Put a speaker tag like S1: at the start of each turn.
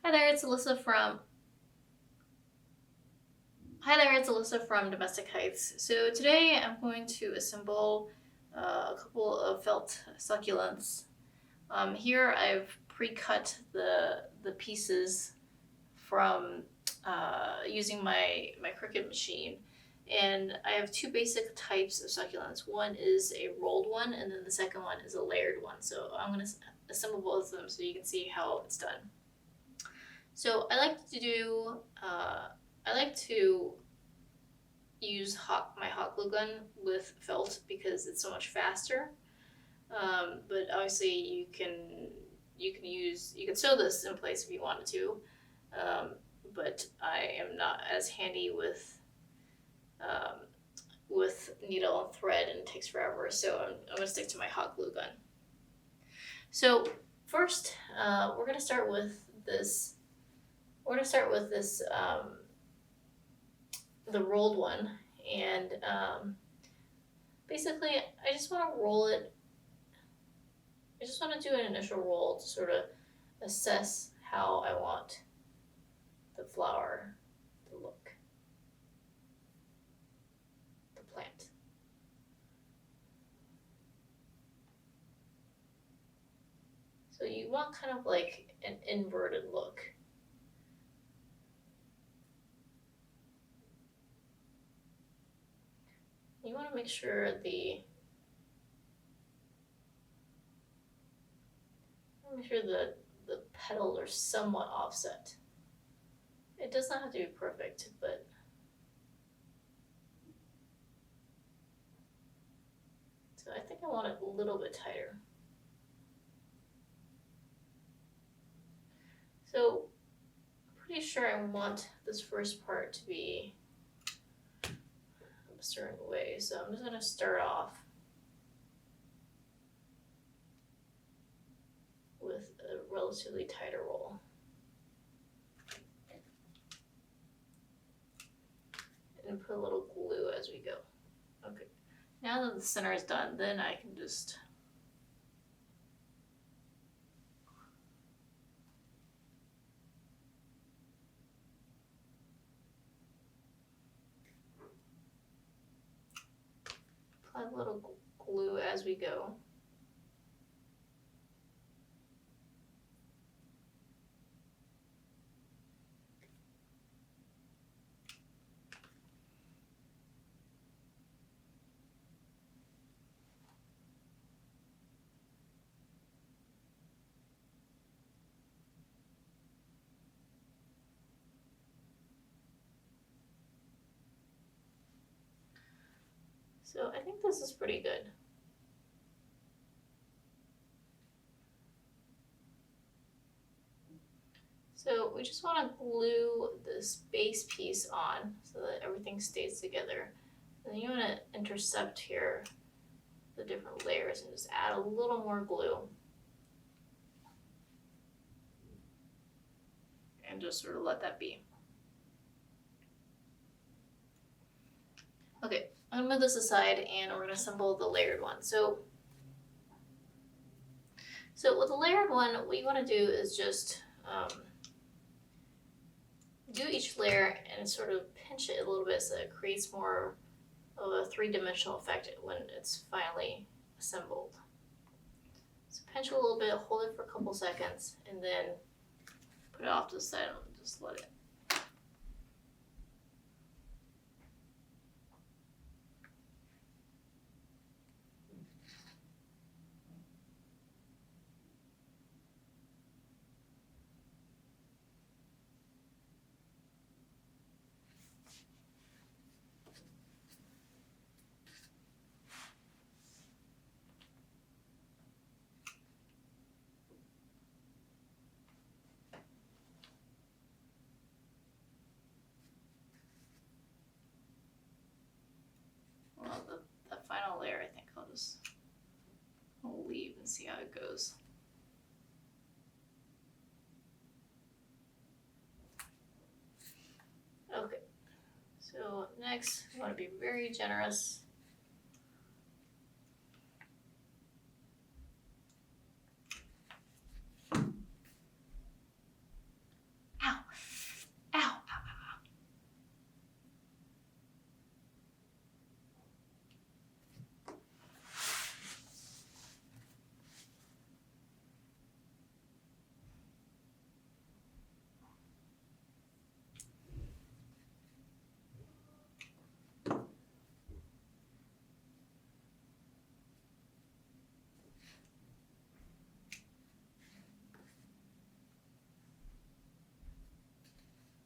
S1: Hi there, it's Alyssa from Domestic Heights. So today I'm going to assemble a couple of felt succulents. Here I've pre-cut the pieces from using my Cricut machine. And I have two basic types of succulents. One is a rolled one, and then the second one is a layered one. So I'm going to assemble both of them so you can see how it's done. So I like to use my hot glue gun with felt because it's so much faster. But obviously you can sew this in place if you wanted to. But I am not as handy with needle and thread, and it takes forever. So I'm gonna stick to my hot glue gun. So first, we're gonna start with this. The rolled one, and basically I just want to roll it. I just want to do an initial roll to sort of assess how I want the flower to look, the plant. So you want kind of like an inverted look. You want to make sure the petals are somewhat offset. It does not have to be perfect, but so I think I want it a little bit tighter. So I'm pretty sure I want this first part to be a certain way. So I'm just going to start off with a relatively tighter roll. And put a little glue as we go. Okay, now that the center is done, then I can just apply a little glue as we go. So I think this is pretty good. So we just want to glue this base piece on so that everything stays together. And then you want to intercept here the different layers and just add a little more glue. And just sort of let that be. Okay, I'm gonna move this aside and we're gonna assemble the layered one. So with the layered one, what you want to do is just do each layer and sort of pinch it a little bit so that it creates more of a three-dimensional effect when it's finally assembled. So pinch it a little bit, hold it for a couple seconds, and then put it off to the side and just let it. Well, that final layer, I think I'll leave and see how it goes. Okay, so next, I want to be very generous